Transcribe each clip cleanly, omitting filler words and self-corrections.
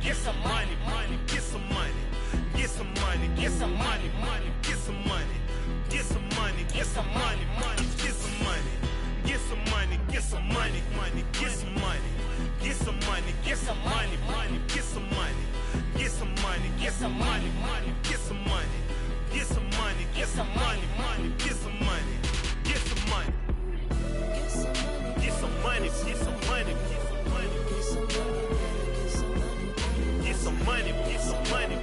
get some money, money, get some money, get some money, get some money, money, get some money, get some money, get some money, money, get some money, get some money, get some money, money, get some money, get some money, get some money, money, get some money, get some money, get some money, money, get some money, get some money, get some money, money, get some money, get some money, get some money, get some money, get some money, get some money, get some money,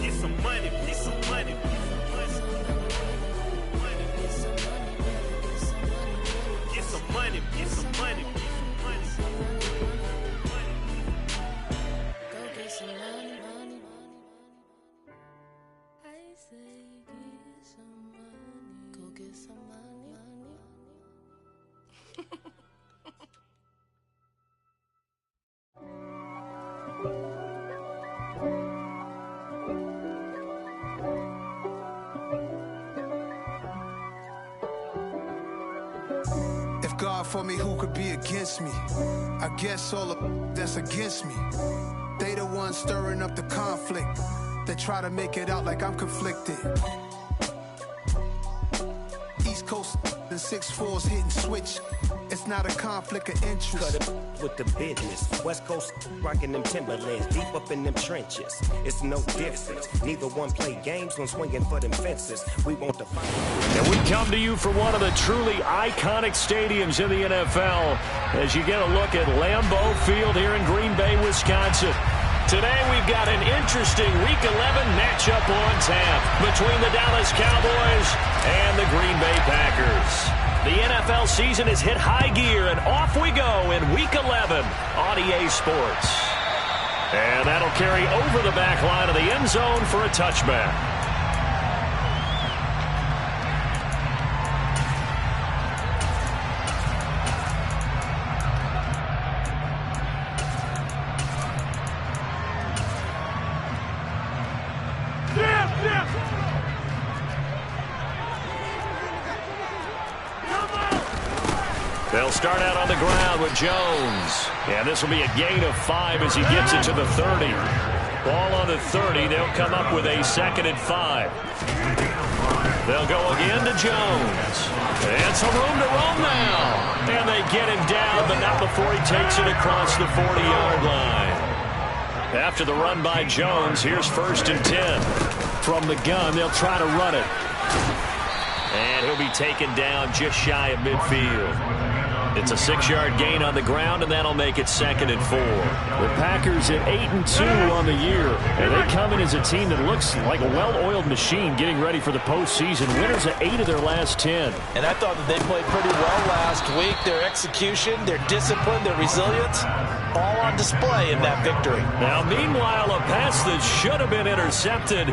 get some money, get some money, get some money, get some money. Go get some money, money. I say get some money. Go get some money, money. If God for me, who could be against me? I guess all of that's against me. They the ones stirring up the conflict. They try to make it out like I'm conflicted. East Coast and 6'4's hitting switch. It's not a conflict of interest. Cut it with the business. West Coast rocking them Timberlands, deep up in them trenches. It's no difference. Neither one play games when swinging for them fences. We want to fight. And we come to you from one of the truly iconic stadiums in the NFL as you get a look at Lambeau Field here in Green Bay, Wisconsin. Today we've got an interesting Week 11 matchup on tap between the Dallas Cowboys and the Green Bay Packers. The NFL season has hit high gear, and off we go in Week 11 on EA Sports. And that'll carry over the back line of the end zone for a touchback. They'll start out on the ground with Jones. And this will be a gain of 5 as he gets it to the 30. Ball on the 30. They'll come up with a 2nd and 5. They'll go again to Jones. And some room to roam now. And they get him down, but not before he takes it across the 40-yard line. After the run by Jones, here's 1st and 10. From the gun, they'll try to run it. And he'll be taken down just shy of midfield. It's a 6-yard gain on the ground, and that'll make it 2nd and 4. The Packers at 8-2 on the year, and they come in as a team that looks like a well-oiled machine getting ready for the postseason. Winners of 8 of their last 10. And I thought that they played pretty well last week. Their execution, their discipline, their resilience, all on display in that victory. Now, meanwhile, a pass that should have been intercepted,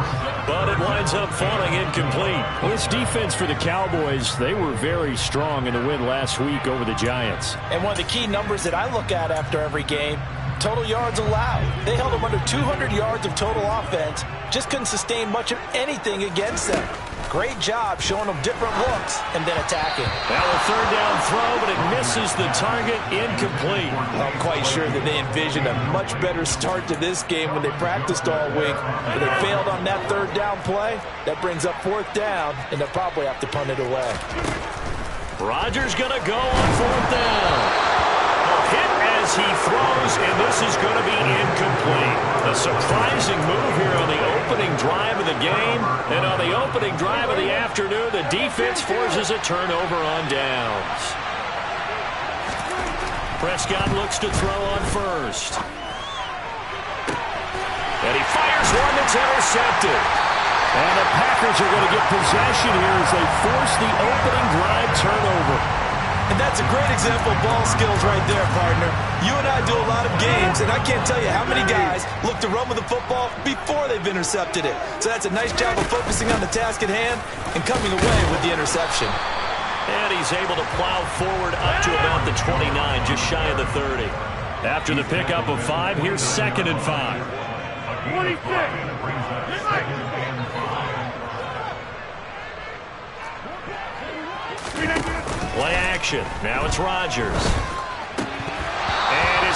but it winds up falling incomplete. Well, this defense for the Cowboys, they were very strong in the win last week over the Giants. And one of the key numbers that I look at after every game, total yards allowed. They held them under 200 yards of total offense, just couldn't sustain much of anything against them. Great job showing them different looks and then attacking. Now a 3rd down throw, but it misses the target, incomplete. I'm quite sure that they envisioned a much better start to this game when they practiced all week. But they failed on that 3rd down play. That brings up 4th down, and they'll probably have to punt it away. Rodgers going to go on 4th down. Hit as he throws, and this is going to be incomplete. A surprising move here on the opening drive of the game, and on the opening drive of the afternoon, the defense forces a turnover on downs. Prescott looks to throw on 1st. And he fires one that's intercepted. And the Packers are going to get possession here as they force the opening drive turnover. And that's a great example of ball skills right there, partner. You and I do a lot of games, and I can't tell you how many guys look to run with the football before they've intercepted it. So that's a nice job of focusing on the task at hand and coming away with the interception. And he's able to plow forward up to about the 29, just shy of the 30. After the pickup of 5, here's 2nd and 5. 26. Play action. Now it's Rodgers.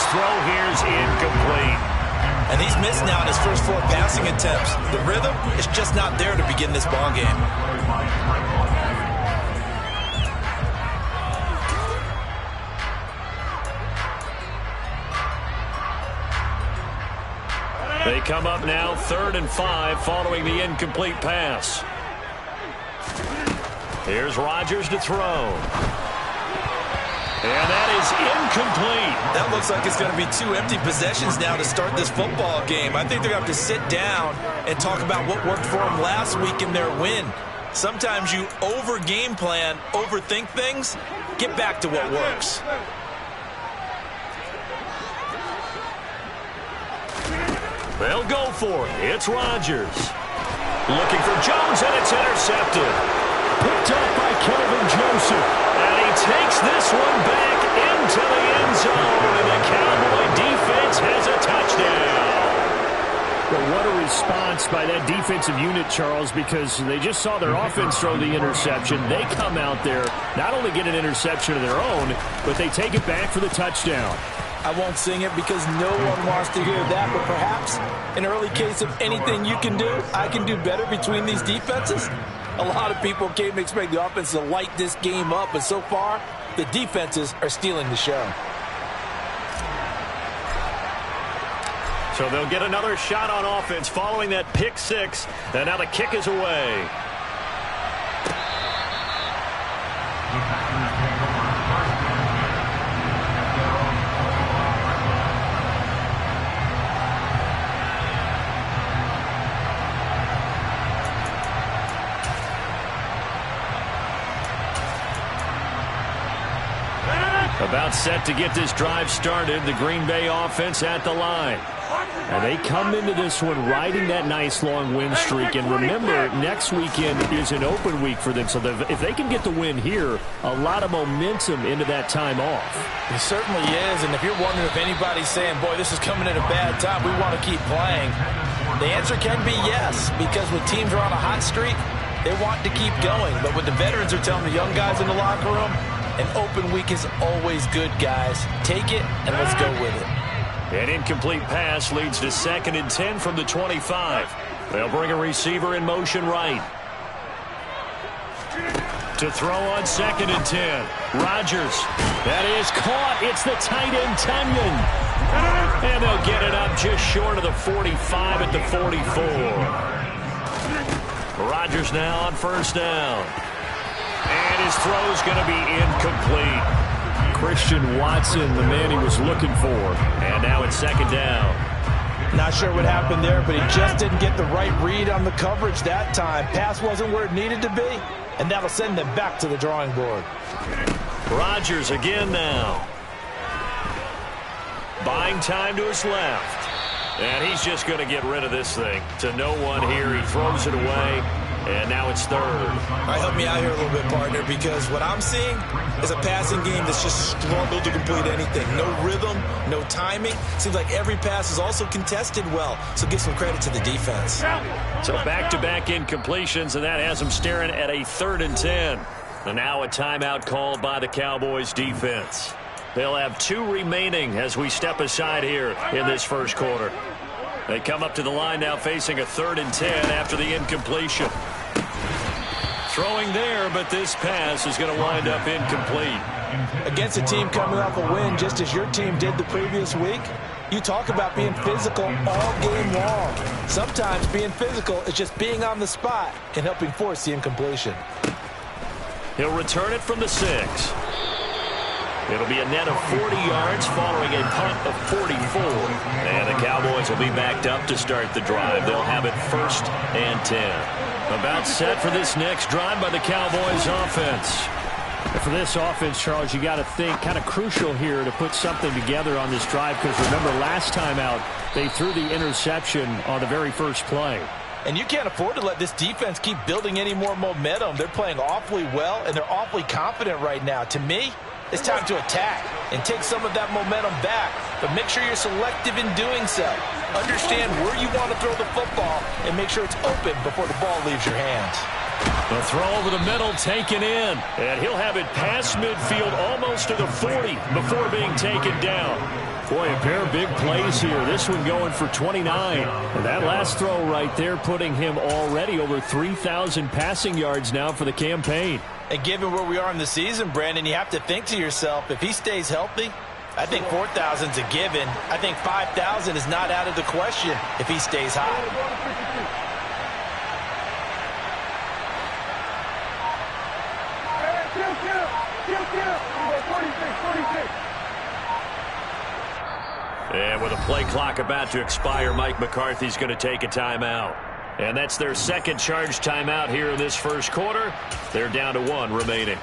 his throw here's incomplete. And he's missed now in his first 4 passing attempts. The rhythm is just not there to begin this ball game. They come up now 3rd and 5 following the incomplete pass. Here's Rodgers to throw. And that is incomplete. That looks like it's going to be 2 empty possessions now to start this football game. I think they're going to have to sit down and talk about what worked for them last week in their win. Sometimes you over-game plan, overthink things. Get back to what works. They'll go for it. It's Rodgers. Looking for Jones, and it's intercepted. Picked up by Kelvin Joseph. And he takes this one back into the end zone. And the Cowboy defense has a touchdown. Well, what a response by that defensive unit, Charles, because they just saw their offense throw the interception. They come out there, not only get an interception of their own, but they take it back for the touchdown. I won't sing it because no one wants to hear that, but perhaps an early case of anything you can do, I can do better between these defenses. A lot of people came to expect the offense to light this game up, but so far, the defenses are stealing the show. So they'll get another shot on offense following that pick 6, and now the kick is away. About set to get this drive started, the Green Bay offense at the line. And they come into this one riding that nice long win streak. And remember, next weekend is an open week for them. So if they can get the win here, a lot of momentum into that time off. It certainly is. And if you're wondering if anybody's saying, boy, this is coming at a bad time, we want to keep playing, the answer can be yes. Because when teams are on a hot streak, they want to keep going. But what the veterans are telling the young guys in the locker room, an open week is always good, guys. Take it, and let's go with it. An incomplete pass leads to 2nd and 10 from the 25. They'll bring a receiver in motion right. To throw on 2nd and 10. Rodgers. That is caught. It's the tight end, Tunyon. And they'll get it up just short of the 45 at the 44. Rodgers now on 1st down. And his throw's going to be incomplete. Christian Watson, the man he was looking for. And now it's 2nd down. Not sure what happened there, but he just didn't get the right read on the coverage that time. Pass wasn't where it needed to be, and that'll send them back to the drawing board. Rodgers again now. Buying time to his left. And he's just going to get rid of this thing. To no one here. He throws it away. And now it's 3rd. All right, help me out here a little bit, partner, because what I'm seeing is a passing game that's just struggled to complete anything. No rhythm, no timing. Seems like every pass is also contested well, so give some credit to the defense. So back-to-back incompletions, and that has them staring at a 3rd and 10. And now a timeout called by the Cowboys defense. They'll have 2 remaining as we step aside here in this first quarter. They come up to the line now facing a 3rd and 10 after the incompletion. Throwing there, but this pass is going to wind up incomplete. Against a team coming off a win just as your team did the previous week, you talk about being physical all game long. Sometimes being physical is just being on the spot and helping force the incompletion. He'll return it from the 6. It'll be a net of 40 yards following a punt of 44. And the Cowboys will be backed up to start the drive. They'll have it 1st and 10. About set for this next drive by the Cowboys offense. For this offense, Charles, you got to think kind of crucial here to put something together on this drive, because remember last time out they threw the interception on the very first play. And you can't afford to let this defense keep building any more momentum. They're playing awfully well, and they're awfully confident right now. To me, it's time to attack and take some of that momentum back, but make sure you're selective in doing so. Understand where you want to throw the football and make sure it's open before the ball leaves your hands. The throw over the middle taken in, and he'll have it past midfield almost to the 40 before being taken down. Boy, a pair of big plays here. This one going for 29. And that last throw right there putting him already over 3,000 passing yards now for the campaign. And given where we are in the season, Brandon, you have to think to yourself, if he stays healthy, I think 4,000 is a given. I think 5,000 is not out of the question if he stays high. And with a play clock about to expire, Mike McCarthy's going to take a timeout. And that's their second charge timeout here in this first quarter. They're down to 1 remaining.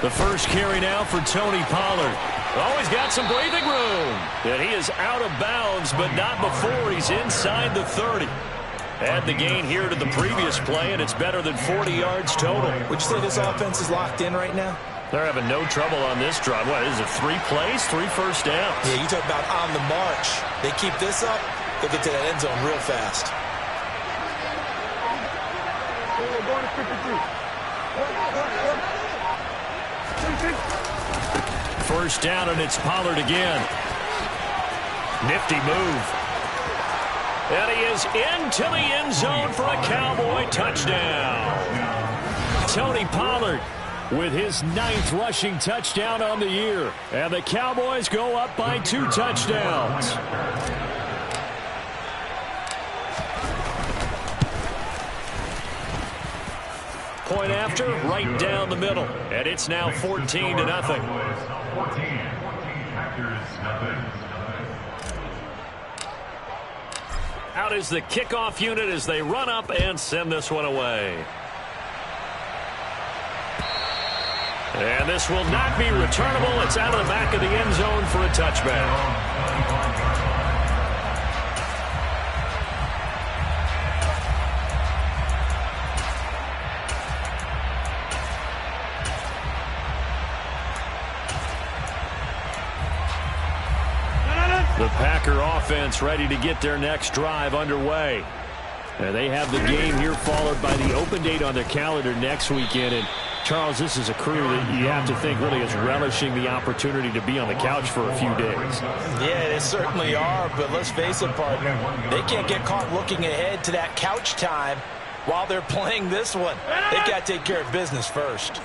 The first carry now for Tony Pollard. Oh, he's got some breathing room. And he is out of bounds, but not before he's inside the 30. Add the gain here to the previous play, and it's better than 40 yards total. Would you say this offense is locked in right now? They're having no trouble on this drive. What is it, 3 plays, 3 first downs? Yeah, you talk about on the march. They keep this up, they'll get to that end zone real fast. First down, and it's Pollard again. Nifty move. And he is into the end zone for a Cowboy touchdown. Tony Pollard with his 9th rushing touchdown on the year. And the Cowboys go up by 2 touchdowns. Point after, right down the middle. And it's now 14-0. Out is the kickoff unit as they run up and send this one away. And this will not be returnable. It's out of the back of the end zone for a touchback. The Packer offense ready to get their next drive underway. And they have the game here followed by the open date on their calendar next weekend. And Charles, this is a crew that you have to think really is relishing the opportunity to be on the couch for a few days. Yeah, they certainly are, but let's face it, partner. They can't get caught looking ahead to that couch time while they're playing this one. They've got to take care of business first.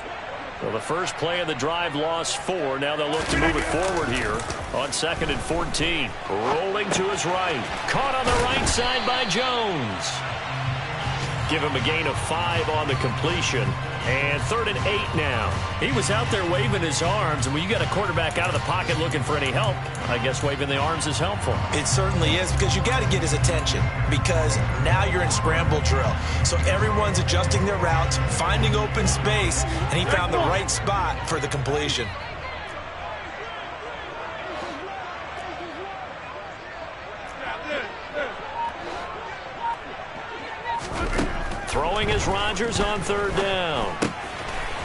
Well, the first play of the drive lost 4. Now they'll look to move it forward here on 2nd and 14. Rolling to his right. Caught on the right side by Jones. Give him a gain of 5 on the completion. And 3rd and 8 now. He was out there waving his arms, and when you got a quarterback out of the pocket looking for any help, I guess waving the arms is helpful. It certainly is, because you got to get his attention, because now you're in scramble drill. So everyone's adjusting their routes, finding open space, and he found the right spot for the completion. Throwing is Rodgers on 3rd down.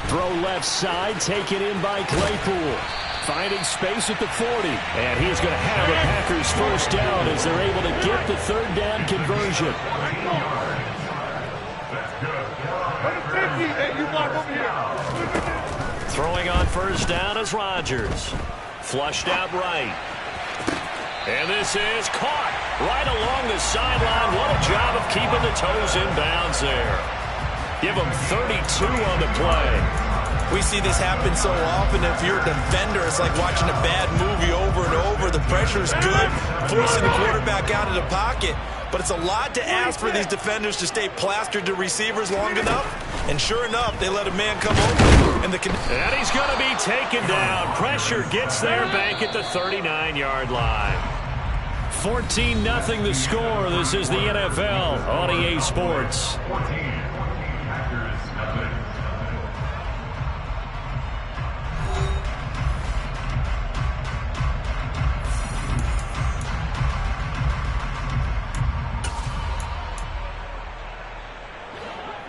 Throw left side, taken in by Claypool. Finding space at the 40. And he is going to have a Packers first down as they're able to get the 3rd down conversion. Throwing on first down is Rodgers. Flushed out right. And this is caught right along the sideline. What a job of keeping the toes in bounds there. Give them 32 on the play. We see this happen so often. If you're a defender, it's like watching a bad movie over and over. The pressure is good, forcing the quarterback out of the pocket. But it's a lot to ask for these defenders to stay plastered to receivers long enough. And sure enough, they let a man come over. And he's going to be taken down. Pressure gets there back at the 39-yard line. 14-0 the score. This is the NFL on EA Sports.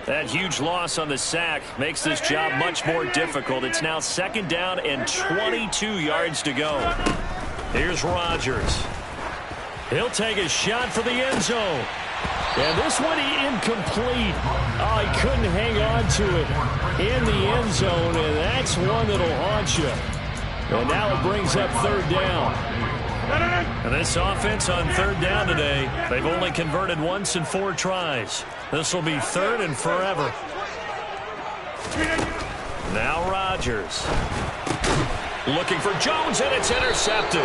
That huge loss on the sack makes this job much more difficult. It's now 2nd down and 22 yards to go. Here's Rodgers. He'll take a shot for the end zone. And this one incomplete. Oh, he couldn't hang on to it in the end zone, and that's one that'll haunt you. And now it brings up 3rd down. And this offense on 3rd down today, they've only converted once in 4 tries. This will be 3rd and forever. Now Rodgers. Looking for Jones, and it's intercepted.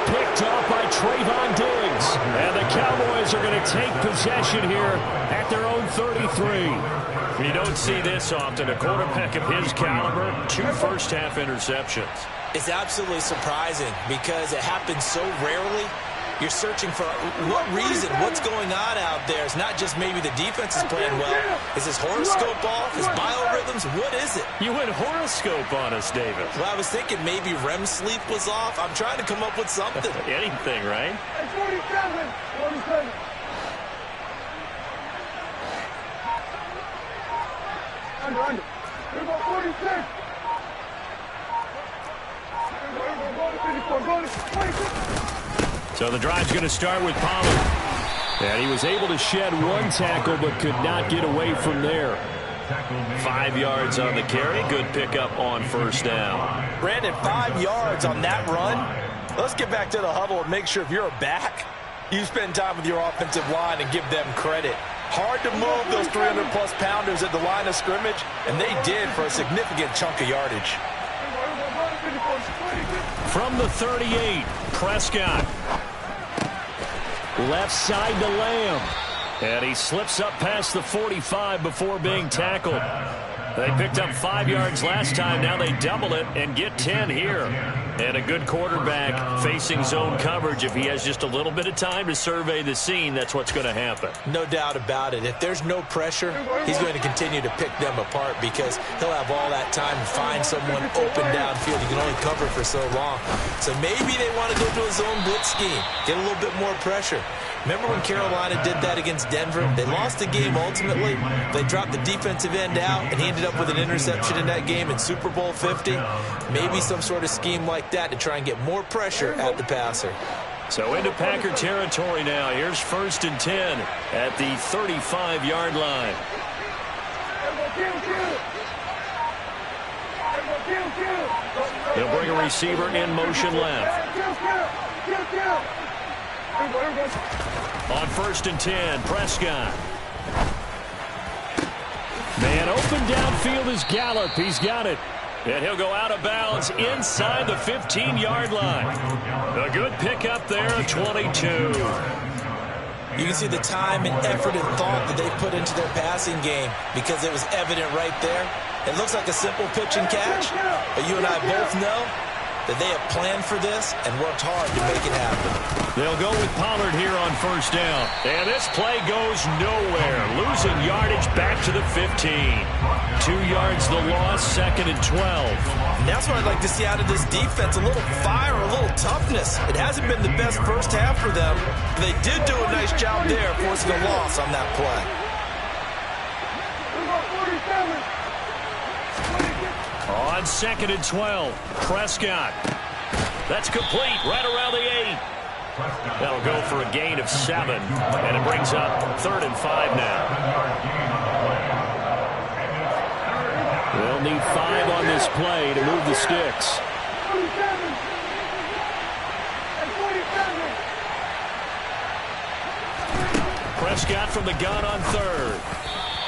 Picked off by Trayvon Diggs. And the Cowboys are going to take possession here at their own 33. You don't see this often. A quarterback of his caliber, 2 first-half interceptions. It's absolutely surprising because it happens so rarely. You're searching for what reason, what's going on out there. It's not just maybe the defense is playing well. Is his horoscope off? His biorhythms? What is it? You went horoscope on us, David. Well, I was thinking maybe REM sleep was off. I'm trying to come up with something. Anything, right? 47. Under. Here go 46. So the drive's going to start with Pollard. And he was able to shed 1 tackle but could not get away from there. 5 yards on the carry. Good pickup on 1st down. Brandon, 5 yards on that run. Let's get back to the huddle and make sure if you're a back, you spend time with your offensive line and give them credit. Hard to move those 300-plus pounders at the line of scrimmage, and they did for a significant chunk of yardage. From the 38, Prescott. Left side to Lamb. And he slips up past the 45 before being tackled. They picked up 5 yards last time. Now they double it and get 10 here. And a good quarterback facing zone coverage. If he has just a little bit of time to survey the scene, that's what's going to happen. No doubt about it. If there's no pressure, he's going to continue to pick them apart because he'll have all that time to find someone open downfield. He can only cover for so long. So maybe they want to go to a zone blitz scheme, get a little bit more pressure. Remember when Carolina did that against Denver? They lost the game ultimately. They dropped the defensive end out, and he ended up with an interception in that game in Super Bowl 50. Maybe some sort of scheme like that to try and get more pressure at the passer. So into Packer territory now. Here's 1st and 10 at the 35-yard line. They'll bring a receiver in motion left. On 1st and 10, Prescott. Man open downfield is Gallup. He's got it. And he'll go out of bounds inside the 15-yard line. A good pickup there, 22. You can see the time and effort and thought that they put into their passing game because it was evident right there. It looks like a simple pitch and catch, but you and I both know that they have planned for this and worked hard to make it happen. They'll go with Pollard here on 1st down. And this play goes nowhere. Losing yardage back to the 15. 2 yards the loss, 2nd and 12. And that's what I'd like to see out of this defense, a little fire, a little toughness. It hasn't been the best first half for them, but they did do a nice job there forcing a loss on that play. On 2nd and 12, Prescott. That's complete right around the 8. That'll go for a gain of 7, and it brings up 3rd and 5 now. They'll need 5 on this play to move the sticks. Prescott from the gun on 3rd.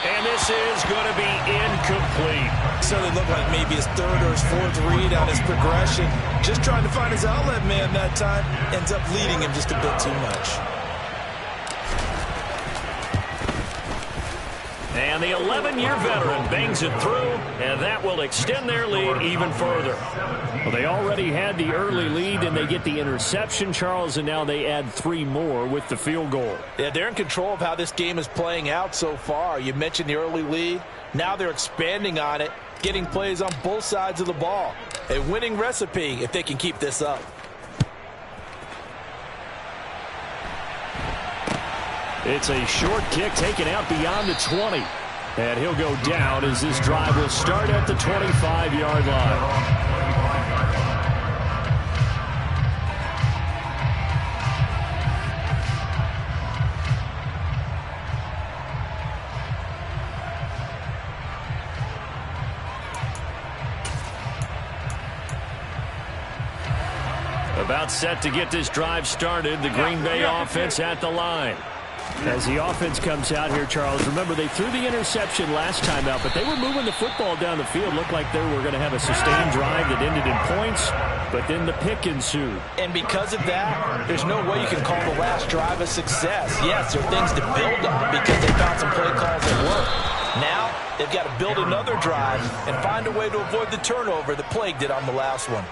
And this is going to be incomplete. So they look like maybe his 3rd or his 4th read on his progression. Just trying to find his outlet man that time. Ends up leading him just a bit too much. And the 11-year veteran bangs it through, and that will extend their lead even further. Well, they already had the early lead, and they get the interception, Charles, and now they add 3 more with the field goal. Yeah, they're in control of how this game is playing out so far. You mentioned the early lead. Now they're expanding on it, getting plays on both sides of the ball. A winning recipe if they can keep this up. It's a short kick taken out beyond the 20. And he'll go down as this drive will start at the 25-yard line. About set to get this drive started. The Green Bay offense at the line. As the offense comes out here, Charles, remember they threw the interception last time out, but they were moving the football down the field. Looked like they were going to have a sustained drive that ended in points, but then the pick ensued. And because of that, there's no way you can call the last drive a success. Yes, there are things to build on because they found some play calls that work. Now, they've got to build another drive and find a way to avoid the turnover that plagued it on the last one.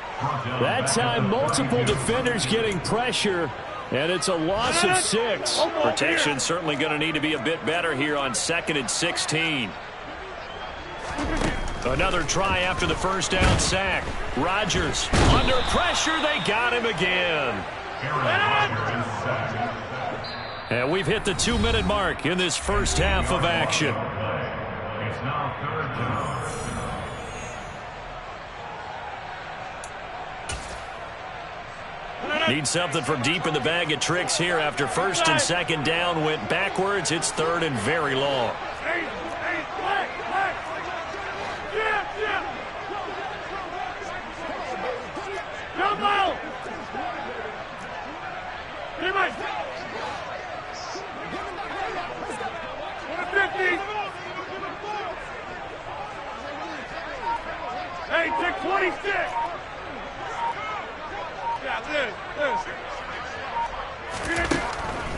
That time, multiple defenders getting pressure, and it's a loss of 6. Protection certainly going to need to be a bit better here on 2nd and 16. Another try after the first down sack. Rodgers under pressure. They got him again. And we've hit the 2-minute mark in this first half of action. Need something from deep in the bag of tricks here after 1st and 2nd down went backwards. It's 3rd and very long. Hey, take 26.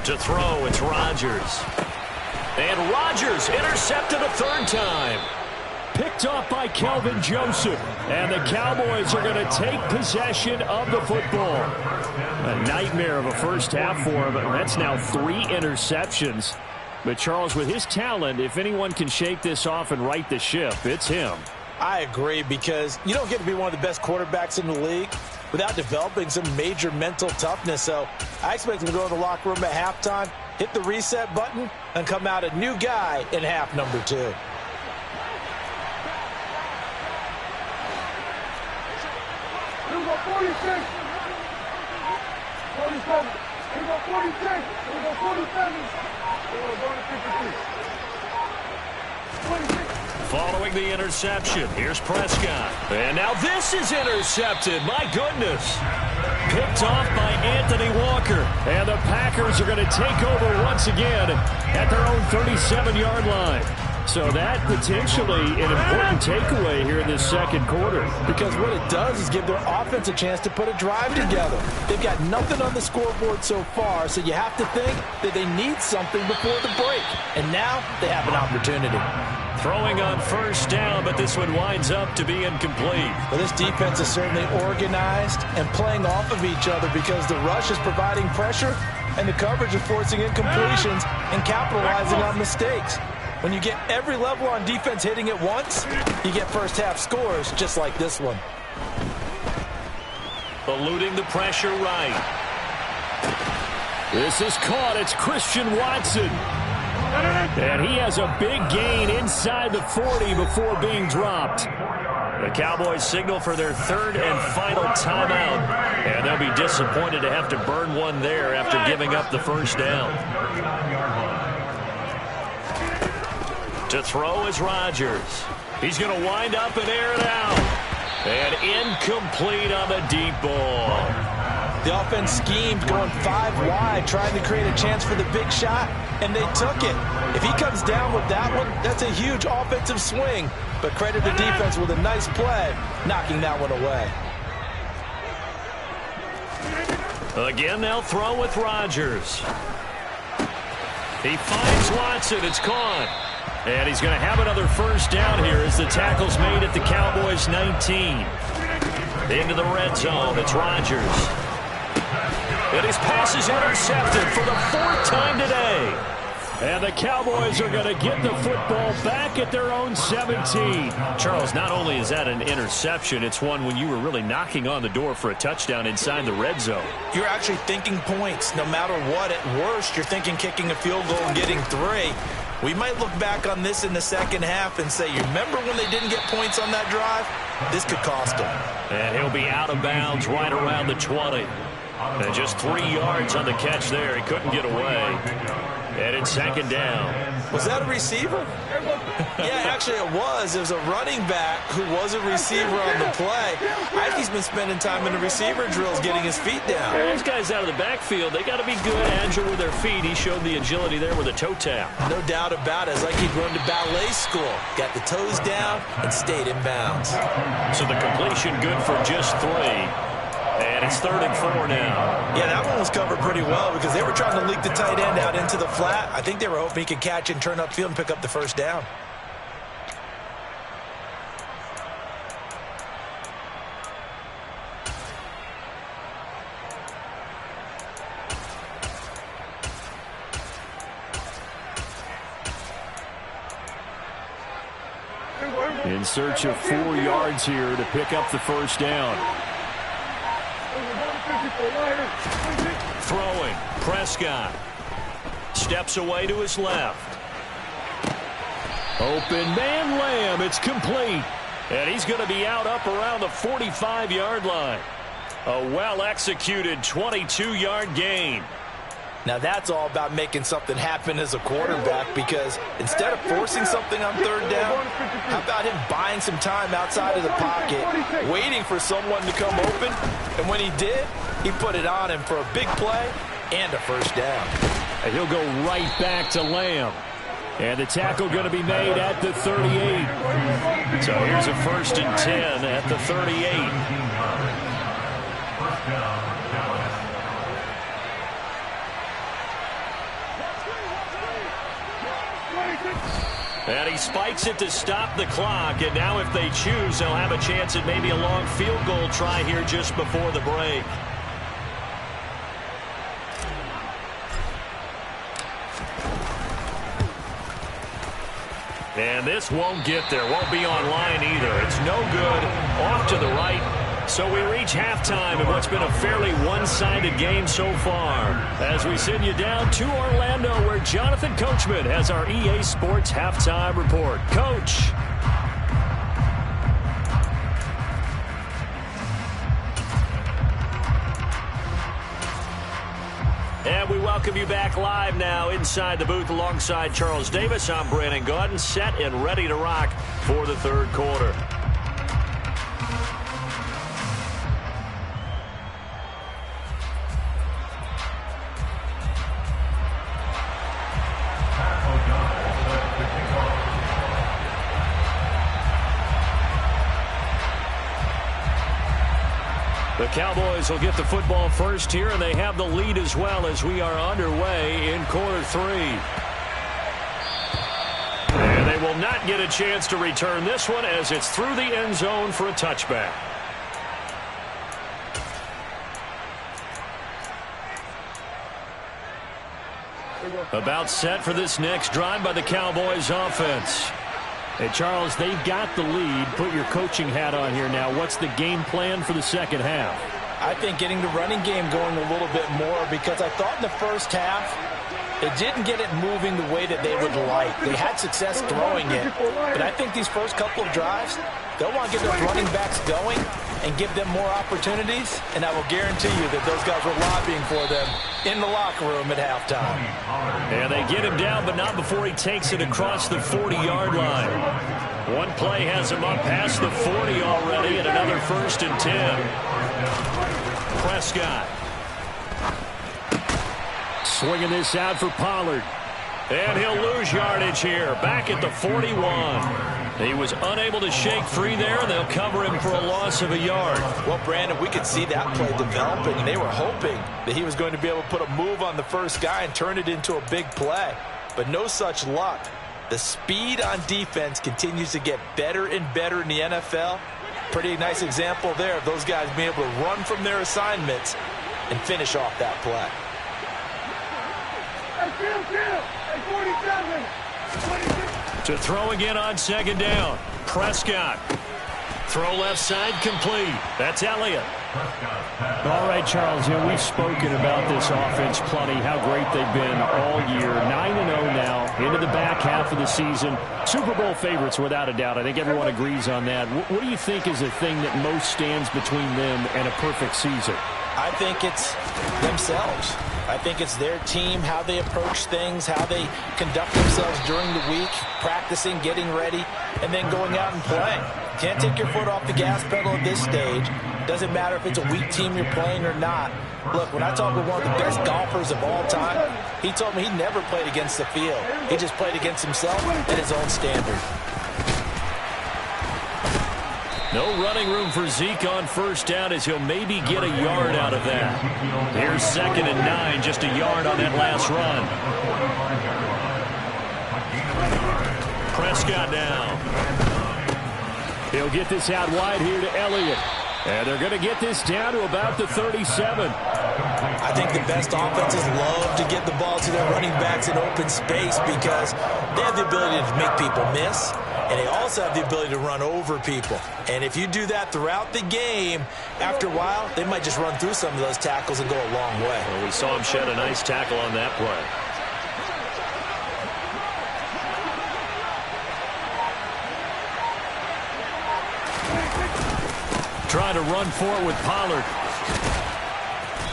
To throw, it's Rodgers. And Rodgers intercepted a 3rd time. Picked off by Kelvin Joseph. And the Cowboys are going to take possession of the football. A nightmare of a first half for him. That's now 3 interceptions. But Charles, with his talent, if anyone can shake this off and right the ship, it's him. I agree, because you don't get to be one of the best quarterbacks in the league without developing some major mental toughness. So I expect him to go in the locker room at halftime, hit the reset button, and come out a new guy in half number 2. Here we go, 46. 47. Here we go, 46. Here we go, 47. Here we go, going to 53. 26. Following the interception, here's Prescott. And now this is intercepted. My goodness. Picked off by Anthony Walker. And the Packers are going to take over once again at their own 37-yard line. So that potentially an important takeaway here in this second quarter. Because what it does is give their offense a chance to put a drive together. They've got nothing on the scoreboard so far, so you have to think that they need something before the break. And now they have an opportunity. Throwing on 1st down, but this one winds up to be incomplete. Well, this defense is certainly organized and playing off of each other because the rush is providing pressure and the coverage is forcing incompletions and capitalizing on mistakes. When you get every level on defense hitting at once, you get first half scores just like this one. Eluding the pressure right. This is caught. It's Christian Watson. And he has a big gain inside the 40 before being dropped. The Cowboys signal for their 3rd and final timeout. And they'll be disappointed to have to burn one there after giving up the 1st down. To throw is Rodgers. He's going to wind up and air it out. And incomplete on the deep ball. The offense schemed going 5 wide, trying to create a chance for the big shot, and they took it. If he comes down with that one, that's a huge offensive swing. But credit the defense with a nice play, knocking that one away. Again, they'll throw with Rodgers. He finds Watson. It's caught. And he's going to have another 1st down here as the tackle's made at the Cowboys 19. Into the red zone. It's Rodgers. And his pass is intercepted for the 4th time today. And the Cowboys are going to get the football back at their own 17. Charles, not only is that an interception, it's one when you were really knocking on the door for a touchdown inside the red zone. You're actually thinking points. No matter what, at worst, you're thinking kicking a field goal and getting 3. We might look back on this in the second half and say, you remember when they didn't get points on that drive? This could cost them. And he'll be out of bounds right around the 20. And just 3 yards on the catch there. He couldn't get away. And it's second down. Was that a receiver? Yeah, actually it was. It was a running back who was a receiver on the play. I think he's been spending time in the receiver drills getting his feet down. Well, those guys out of the backfield, they got to be good, agile with their feet. He showed the agility there with a toe tap. No doubt about it. It's like he'd run to ballet school. Got the toes down and stayed in bounds. So the completion good for just 3. And it's 3rd and 4 now. Yeah, that one was covered pretty well because they were trying to leak the tight end out into the flat. I think they were hoping he could catch and turn upfield and pick up the first down. In search of 4 yards here to pick up the first down. Throwing, Prescott. Steps away to his left. Open man, Lamb. It's complete. And he's going to be out up around the 45-yard line. A well-executed 22-yard gain. Now that's all about making something happen as a quarterback, because instead of forcing something on 3rd down, how about him buying some time outside of the pocket, waiting for someone to come open, and when he did, he put it on him for a big play and a first down. And he'll go right back to Lamb. And the tackle going to be made at the 38. So here's a 1st and 10 at the 38. And he spikes it to stop the clock. And now if they choose, they'll have a chance at maybe a long field goal try here just before the break. And this won't get there. Won't be online either. It's no good. Off to the right. So we reach halftime in what's been a fairly one-sided game so far. As we send you down to Orlando, where Jonathan Coachman has our EA Sports Halftime Report. Coach. And we welcome you back live now inside the booth alongside Charles Davis. I'm Brandon Gaudin, set and ready to rock for the 3rd quarter. The Cowboys will get the football first here, and they have the lead as well as we are underway in quarter 3. And they will not get a chance to return this one as it's through the end zone for a touchback. About set for this next drive by the Cowboys offense. Hey, Charles, they've got the lead. Put your coaching hat on here now. What's the game plan for the second half? I think getting the running game going a little bit more, because I thought in the first half it didn't get it moving the way that they would like. They had success throwing it, but I think these first couple of drives, they'll want to get those running backs going and give them more opportunities, and I will guarantee you that those guys were lobbying for them in the locker room at halftime. And they get him down, but not before he takes it across the 40-yard line. One play has him up past the 40 already, and another 1st and 10. Prescott. Swinging this out for Pollard. And he'll lose yardage here, back at the 41. He was unable to shake free there, and they'll cover him for a loss of a yard. Well, Brandon, we could see that play developing, and they were hoping that he was going to be able to put a move on the first guy and turn it into a big play. But no such luck. The speed on defense continues to get better and better in the NFL. Pretty nice example there of those guys being able to run from their assignments and finish off that play. To throw again on 2nd down. Prescott. Throw left side complete. That's Elliott. All right, Charles, we've spoken about this offense plenty, how great they've been all year. 9-0 now, into the back half of the season. Super Bowl favorites, without a doubt. I think everyone agrees on that. What do you think is the thing that most stands between them and a perfect season? I think it's themselves. I think it's their team, how they approach things, how they conduct themselves during the week, practicing, getting ready, and then going out and playing. Can't take your foot off the gas pedal at this stage. Doesn't matter if it's a weak team you're playing or not. Look, when I talk with one of the best golfers of all time, he told me he never played against the field. He just played against himself at his own standard. No running room for Zeke on first down as he'll maybe get a yard out of that. Here's 2nd and 9, just a yard on that last run. Prescott now. He'll get this out wide here to Elliott. And they're going to get this down to about the 37. I think the best offenses love to get the ball to their running backs in open space because they have the ability to make people miss, and they also have the ability to run over people. And if you do that throughout the game, after a while, they might just run through some of those tackles and go a long way. Well, we saw him shed a nice tackle on that play. Trying to run for it with Pollard.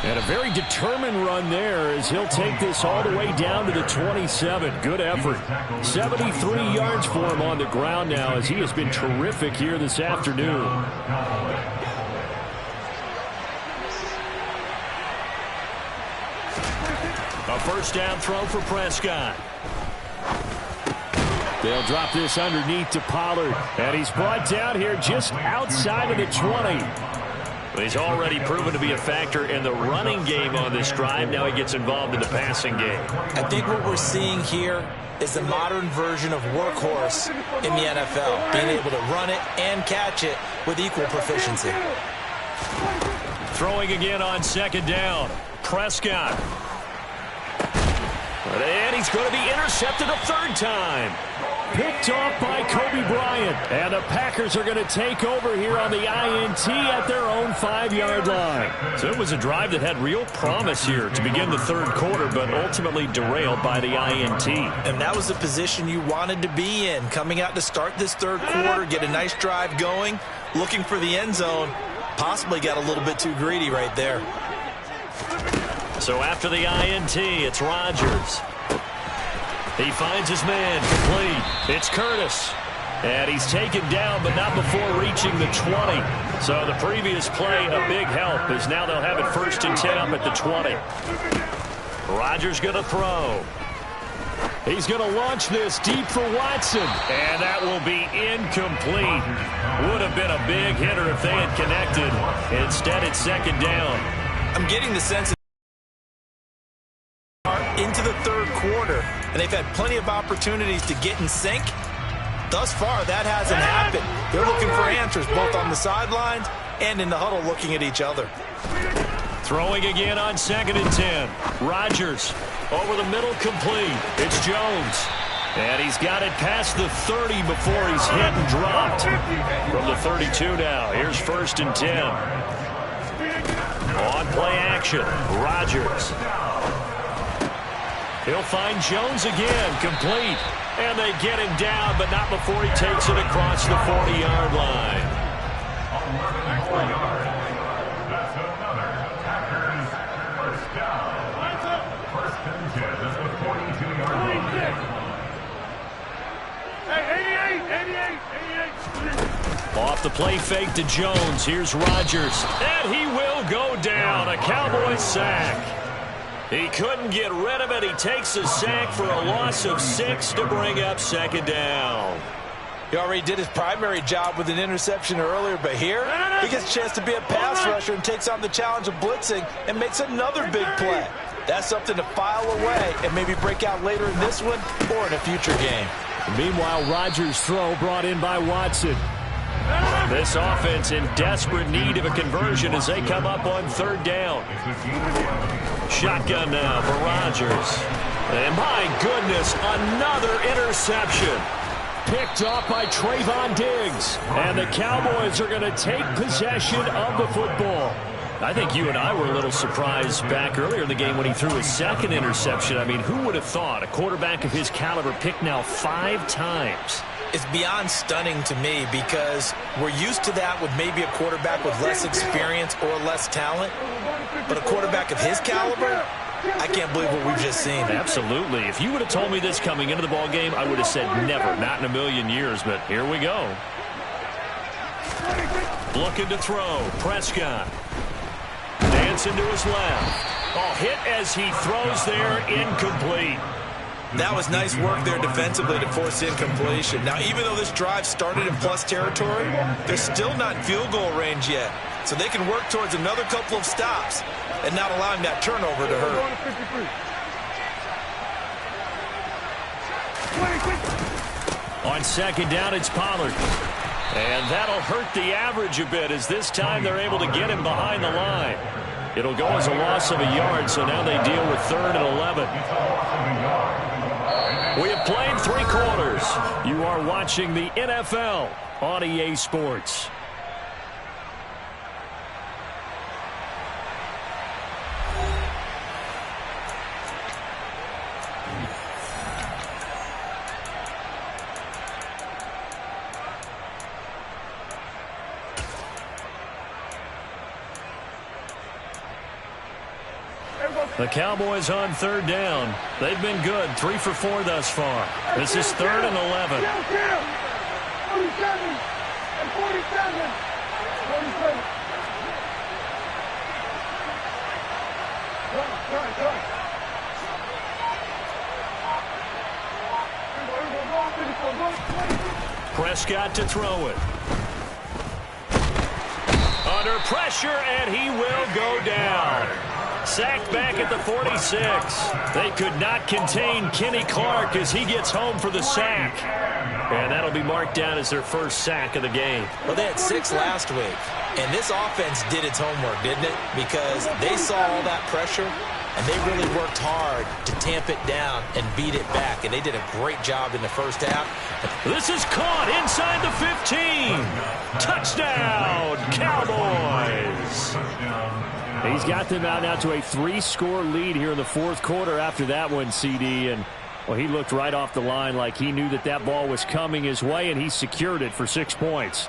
And a very determined run there as he'll take this all the way down to the 27. Good effort. 73 yards for him on the ground now as he has been terrific here this afternoon. A first down throw for Prescott. They'll drop this underneath to Pollard. And he's brought down here just outside of the 20. He's already proven to be a factor in the running game on this drive. Now he gets involved in the passing game. I think what we're seeing here is the modern version of workhorse in the NFL, being able to run it and catch it with equal proficiency. Throwing again on 2nd down. Prescott. And he's going to be intercepted a 3rd time. Picked off by Kobe Bryant. And the Packers are going to take over here on the INT at their own 5-yard line. So it was a drive that had real promise here to begin the 3rd quarter, but ultimately derailed by the INT. And that was the position you wanted to be in, coming out to start this 3rd quarter, get a nice drive going, looking for the end zone. Possibly got a little bit too greedy right there. So after the INT, it's Rodgers. He finds his man complete. It's Curtis. And he's taken down, but not before reaching the 20. So the previous play, a big help, as now they'll have it 1st and 10 up at the 20. Rodgers going to throw. He's going to launch this deep for Watson. And that will be incomplete. Would have been a big hitter if they had connected. Instead, it's 2nd down. I'm getting the sense into the 3rd quarter, and they've had plenty of opportunities to get in sync. Thus far, that hasn't happened. They're looking for answers both on the sidelines and in the huddle looking at each other. Throwing again on 2nd and 10. Rodgers over the middle, complete. It's Jones. And he's got it past the 30 before he's hit and dropped. From the 32 now, here's 1st and 10. On play action, Rodgers. He'll find Jones again, complete. And they get him down, but not before he takes it across the 40-yard line. That's another Packers first down. 1st and 10 at the 42-yard line. Hey, 88. Off the play fake to Jones. Here's Rodgers. And he will go down. A Cowboys sack. He couldn't get rid of it. He takes a sack for a loss of 6 to bring up 2nd down. He already did his primary job with an interception earlier, but here he gets a chance to be a pass rusher and takes on the challenge of blitzing and makes another big play. That's something to file away and maybe break out later in this one or in a future game. Meanwhile, Rodgers' throw brought in by Watson. This offense in desperate need of a conversion as they come up on 3rd down. Shotgun now for Rodgers. And my goodness, another interception. Picked off by Trayvon Diggs. And the Cowboys are going to take possession of the football. I think you and I were a little surprised back earlier in the game when he threw his second interception. I mean, who would have thought a quarterback of his caliber picked now 5 times? It's beyond stunning to me because we're used to that with maybe a quarterback with less experience or less talent. But a quarterback of his caliber, I can't believe what we've just seen. Absolutely. If you would have told me this coming into the ball game, I would have said never, not in a million years. But here we go. Looking to throw. Prescott. Dancing to his left. Oh, hit as he throws there, incomplete. That was nice work there defensively to force incompletion. Now, even though this drive started in plus territory, they're still not in field goal range yet. So they can work towards another couple of stops and not allowing that turnover to hurt. On second down, it's Pollard. And that'll hurt the average a bit as this time they're able to get him behind the line. It'll go as a loss of a yard, so now they deal with 3rd and 11. We have played 3 quarters. You are watching the NFL on EA Sports. The Cowboys on 3rd down. They've been good, 3 for 4 thus far. This is 3rd and 11. 47 and 47. 47. Prescott to throw it. Under pressure, and he will go down. Sacked back at the 46. They could not contain Kenny Clark as he gets home for the sack. And that'll be marked down as their first sack of the game. Well, they had 6 last week. And this offense did its homework, didn't it? Because they saw all that pressure, and they really worked hard to tamp it down and beat it back. And they did a great job in the first half. This is caught inside the 15. Touchdown, Cowboys. He's got them out now to a 3-score lead here in the 4th quarter after that one, CD. And, well, he looked right off the line like he knew that that ball was coming his way, and he secured it for 6 points.